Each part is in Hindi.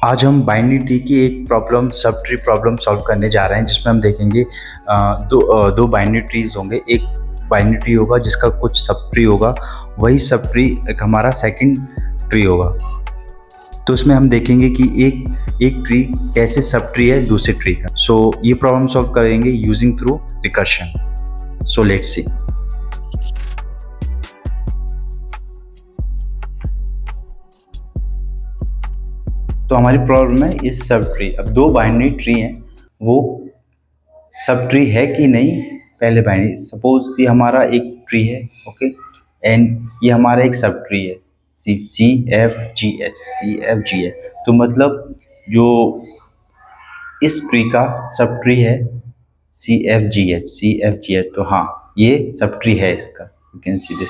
आज हम बाइनरी ट्री की एक problem sub tree problem solve करने जा रहे हैं, जिसमें हम देखेंगे दो बाइनरी ट्रीज होंगे। एक बाइनरी ट्री होगा जिसका कुछ सब ट्री होगा, वही सब ट्री एक हमारा सेकंड ट्री होगा। तो इसमें हम देखेंगे कि एक ट्री कैसे सब ट्री है दूसरे ट्री का। सो ये प्रॉब्लम सॉल्व करेंगे using through recursion. So let's see. तो हमारी प्रॉब्लम है इस सब ट्री। अब दो बाइनरी ट्री हैं, वो सब ट्री है कि नहीं। पहले बाइनरी, सपोज ये हमारा एक ट्री है, ओके, एंड ये हमारा एक सब ट्री है, सी एफ जी एच। तो मतलब जो इस ट्री का सब ट्री है सी एफ जी एच। तो हाँ, ये सब ट्री है इसका। You can see this.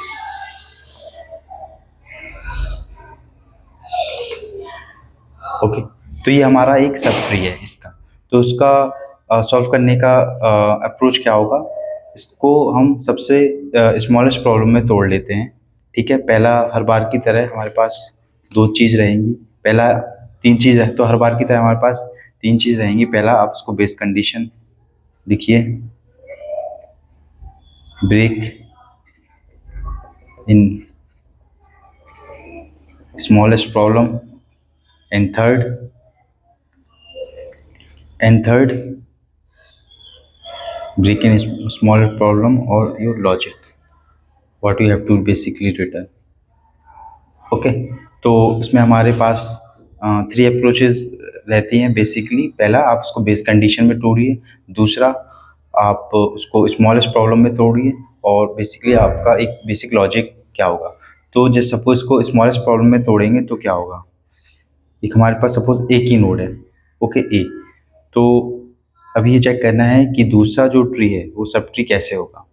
Okay, तो ये हमारा एक सब ट्री है इसका। तो उसका सॉल्व करने का अप्रोच क्या होगा, इसको हम सबसे स्मॉलेस्ट प्रॉब्लम में तोड़ लेते हैं। ठीक है, पहला हर बार की तरह हमारे पास दो चीज़ रहेंगी। पहला तीन चीज़ है, तो हर बार की तरह हमारे पास तीन चीज़ रहेंगी। पहला आप उसको बेस कंडीशन लिखिए, break in smallest problem, and third break in smaller problem or your logic what you have to basically written। Okay, तो इसमें हमारे पास थ्री अप्रोचेस रहती हैं बेसिकली। पहला, आप उसको बेस कंडीशन में तोड़िए। दूसरा, आप उसको स्मॉलेस्ट प्रॉब्लम में तोड़िए। और बेसिकली आपका एक बेसिक लॉजिक क्या होगा। तो जैसे सपोज इसको स्मॉलेस्ट प्रॉब्लम में तोड़ेंगे तो क्या होगा। एक हमारे पास सपोज एक ही नोड है, ओके, ए। तो अभी ये चेक करना है कि दूसरा जो ट्री है वो सब ट्री कैसे होगा।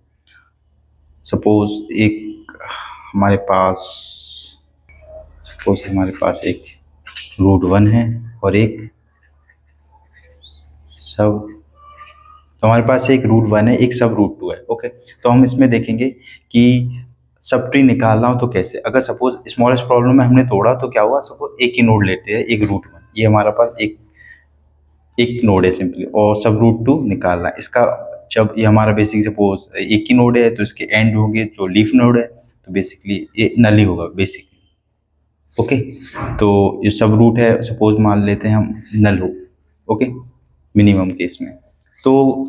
सपोज एक हमारे पास एक रूट वन है और एक सब, तो हमारे पास एक रूट वन है, एक सब रूट टू है। ओके, तो हम इसमें देखेंगे कि सब ट्री निकालना हो तो कैसे। अगर सपोज स्मॉलेस्ट प्रॉब्लम में हमने तोड़ा तो क्या हुआ, सपोज एक ही नोड लेते हैं, एक रूट वन, ये हमारा पास एक नोड है सिंपली, और सब रूट टू निकालना है इसका। जब ये हमारा बेसिक सपोज एक ही नोड है तो इसके एंड होंगे जो लीफ नोड है, तो बेसिकली ये नल ही होगा बेसिकली। ओके, तो ये सब रूट है, सपोज मान लेते हैं हम नल हो, ओके, मिनिमम केस में। तो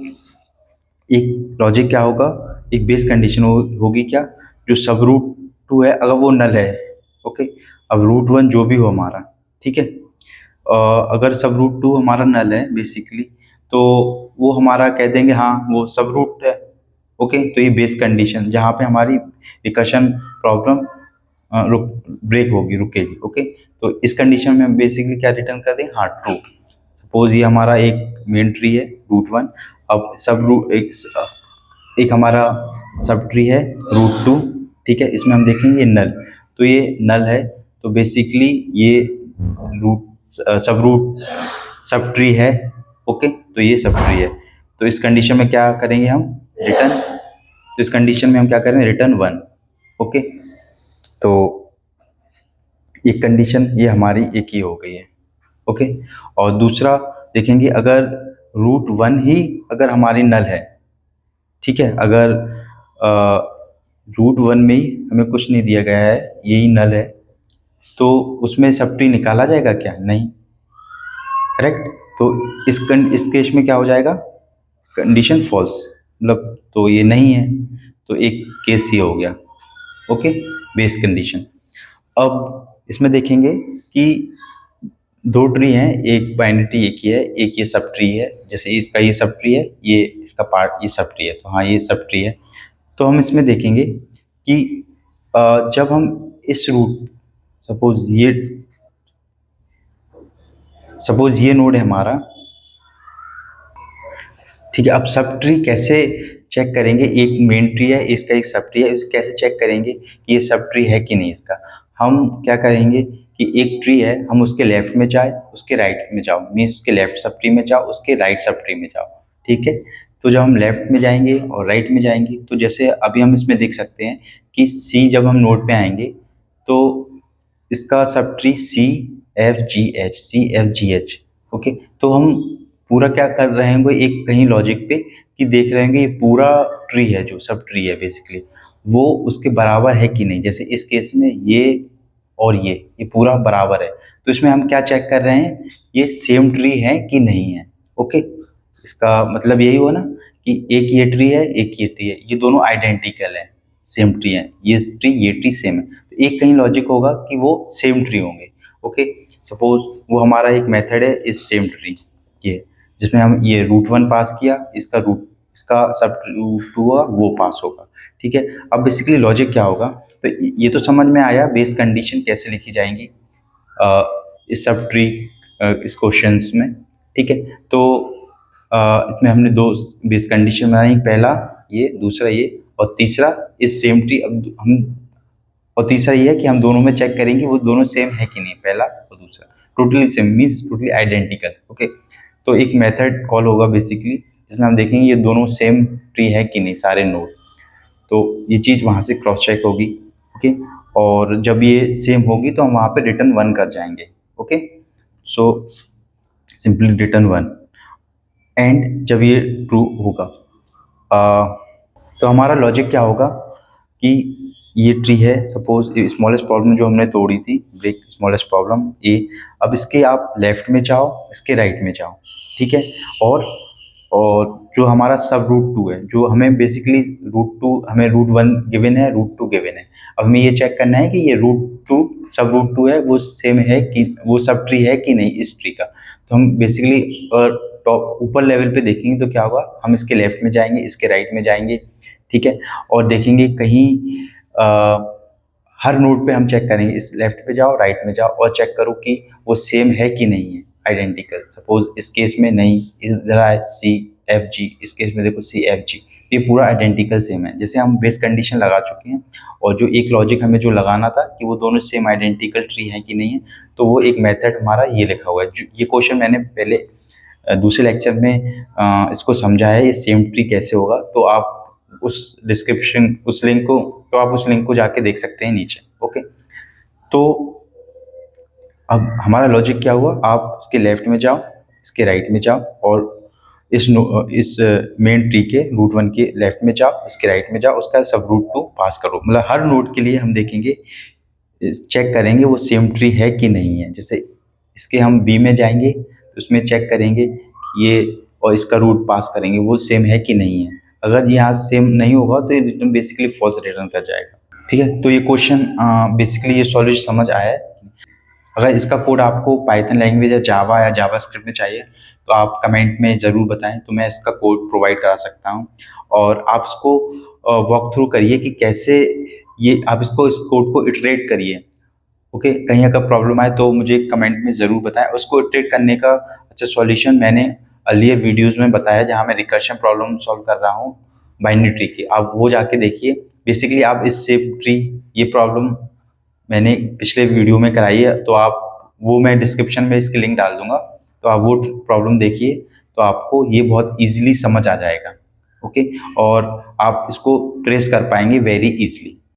एक लॉजिक क्या होगा, एक बेस कंडीशन होगी क्या, जो सब रूट टू है अगर वो नल है, ओके। अब रूट वन जो भी हो हमारा, ठीक है, अगर सब रूट टू हमारा नल है बेसिकली, तो वो हमारा कह देंगे हाँ वो सब रूट है। ओके, तो ये बेस कंडीशन जहाँ पे हमारी रिकर्शन प्रॉब्लम ब्रेक होगी, रुकेगी। ओके, तो इस कंडीशन में हम बेसिकली क्या रिटर्न कर देंगे, हाँ ट्रू। सपोज ये हमारा एक मेन ट्री है रूट वन। अब सब रूट एक हमारा सब ट्री है रूट टू, ठीक है, इसमें हम देखेंगे ये नल, तो ये नल है। तो बेसिकली ये रूट सब रूट सब ट्री है। ओके, तो ये सब ट्री है। तो इस कंडीशन में क्या करेंगे हम, रिटर्न। तो इस कंडीशन में हम क्या करेंगे, रिटर्न वन। ओके, तो एक कंडीशन ये हमारी एक ही हो गई है। ओके, और दूसरा देखेंगे, अगर रूट वन ही अगर हमारी नल है, ठीक है, अगर रूट वन में ही हमें कुछ नहीं दिया गया है, यही नल है, तो उसमें सब ट्री निकाला जाएगा क्या, नहीं, करेक्ट। तो इस केस में क्या हो जाएगा, कंडीशन फॉल्स, मतलब तो ये नहीं है, तो एक केस ये हो गया। Okay, base condition. अब इसमें देखेंगे कि दो ट्री हैं, एक बाइनरी ट्री एक ही है, एक ये सब ट्री है। जैसे इसका ये सब ट्री है, ये इसका पार्ट ये सब ट्री है, तो हाँ ये सब ट्री है। तो हम इसमें देखेंगे कि जब हम इस रूट, सपोज ये नोड है हमारा, ठीक है। अब सब ट्री कैसे चेक करेंगे, एक मेन ट्री है, इसका एक सब ट्री है, कैसे चेक करेंगे कि ये सब ट्री है कि नहीं इसका। हम क्या करेंगे कि एक ट्री है, हम उसके लेफ्ट में जाए, उसके राइट में जाओ, मीन्स उसके लेफ्ट सब ट्री में जाओ, उसके राइट सब ट्री में जाओ, ठीक है। तो जब हम लेफ्ट में जाएंगे और राइट में जाएंगे, तो जैसे अभी हम इसमें देख सकते हैं कि सी, जब हम नोड पे आएंगे तो इसका सब ट्री सी FGH, ओके। तो हम पूरा क्या कर रहे हैं, एक कहीं लॉजिक पे कि देख रहे हैं ये पूरा ट्री है, जो सब ट्री है बेसिकली, वो उसके बराबर है कि नहीं। जैसे इस केस में ये और ये पूरा बराबर है, तो इसमें हम क्या चेक कर रहे हैं, ये सेम ट्री है कि नहीं है, ओके। इसका मतलब यही हुआ ना कि एक ये ट्री है, एक ये ट्री है, ये दोनों आइडेंटिकल है, सेम ट्री है, ये ट्री सेम है, तो एक कहीं लॉजिक होगा कि वो सेम ट्री होंगे, ओके। सपोज वो हमारा एक मेथड है इस सेम ट्री, ये जिसमें हम ये रूट 1 पास किया, इसका सब रूट 2 होगा, वो पास होगा, ठीक है। अब बेसिकली लॉजिक क्या होगा, तो ये तो समझ में आया बेस कंडीशन कैसे लिखी जाएंगी इस सब ट्री इस क्वेश्चंस में, ठीक है। तो इसमें हमने दो बेस कंडीशन बनाई, पहला ये, दूसरा ये, और तीसरा इस सेम ट्री। अब हम और तीसरा ये है कि हम दोनों में चेक करेंगे वो दोनों सेम है कि नहीं, पहला और दूसरा totally same means totally identical, okay. तो एक मेथड कॉल होगा बेसिकली, जिसमें हम देखेंगे ये दोनों सेम ट्री है कि नहीं, सारे नोड। तो ये चीज़ वहाँ से क्रॉस चेक होगी, ओके। और जब ये सेम होगी तो हम वहाँ पे रिटर्न 1 कर जाएंगे, okay. So simply return 1, and जब ये ट्रू होगा तो हमारा लॉजिक क्या होगा कि ये ट्री है, सपोज स्मॉलेस्ट प्रॉब्लम जो हमने तोड़ी थी, ब्रेक स्मॉलेस्ट प्रॉब्लम ए। अब इसके आप लेफ्ट में जाओ, इसके राइट में जाओ, ठीक है। और जो हमारा सब रूट 2 है, जो हमें बेसिकली रूट 2, हमें रूट 1 गिवन है, रूट 2 गिवन है। अब हमें ये चेक करना है कि ये रूट 2 सब रूट 2 है, वो सेम है कि वो सब ट्री है कि नहीं इस ट्री का। तो हम बेसिकली टॉप ऊपर लेवल पे देखेंगे तो क्या होगा, हम इसके लेफ्ट में जाएंगे, इसके राइट में जाएंगे, ठीक है। और देखेंगे कहीं हर नोड पे हम चेक करेंगे, इस लेफ्ट पे जाओ, राइट में जाओ, और चेक करो कि वो सेम है कि नहीं है, आइडेंटिकल। सपोज इस केस में नहीं, इधर है CFG, इस केस में देखो CFG, ये पूरा आइडेंटिकल सेम है। जैसे हम बेस कंडीशन लगा चुके हैं, और जो एक लॉजिक हमें जो लगाना था कि वो दोनों सेम आइडेंटिकल ट्री है कि नहीं है, तो वो एक मेथड हमारा ये लिखा हुआ है। ये क्वेश्चन मैंने पहले दूसरे लेक्चर में इसको समझा है, ये सेम ट्री कैसे होगा। तो आप उस डिस्क्रिप्शन उस लिंक को तो आप उस लिंक को जाके देख सकते हैं नीचे, ओके। तो अब हमारा लॉजिक क्या हुआ, आप इसके लेफ्ट में जाओ, इसके राइट में जाओ, और इस मेन ट्री के रूट 1 के लेफ्ट में जाओ, इसके राइट में जाओ, उसका सब रूट 2 पास करो। मतलब हर नोड के लिए हम देखेंगे, चेक करेंगे वो सेम ट्री है कि नहीं है। जैसे इसके हम बी में जाएंगे तो उसमें चेक करेंगे कि ये और इसका रूट पास करेंगे, वो सेम है कि नहीं है। अगर यहाँ सेम नहीं होगा तो ये रिटर्न बेसिकली फॉल्स रिटर्न कर जाएगा, ठीक है। तो ये क्वेश्चन बेसिकली ये सॉल्यूशन समझ आया है। अगर इसका कोड आपको पाइथन लैंग्वेज या जावा या जावास्क्रिप्ट में चाहिए तो आप कमेंट में ज़रूर बताएं, तो मैं इसका कोड प्रोवाइड करा सकता हूं। और आप इसको वॉक थ्रू करिए कि कैसे ये आप इस कोड को इटरेट करिए, ओके। कहीं अगर प्रॉब्लम आए तो मुझे कमेंट में ज़रूर बताएं। उसको इटरेट करने का अच्छा सॉल्यूशन मैंने अर्लियर वीडियोस में बताया, जहां मैं रिकर्शन प्रॉब्लम सॉल्व कर रहा हूं बाइनरी ट्री की, आप वो जाके देखिए। बेसिकली आप इस सेम ट्री, ये प्रॉब्लम मैंने पिछले वीडियो में कराई है, तो आप वो मैं डिस्क्रिप्शन में इसकी लिंक डाल दूंगा, तो आप वो प्रॉब्लम देखिए, तो आपको ये बहुत इजीली समझ आ जाएगा, ओके। और आप इसको ट्रेस कर पाएंगे वेरी इजीली।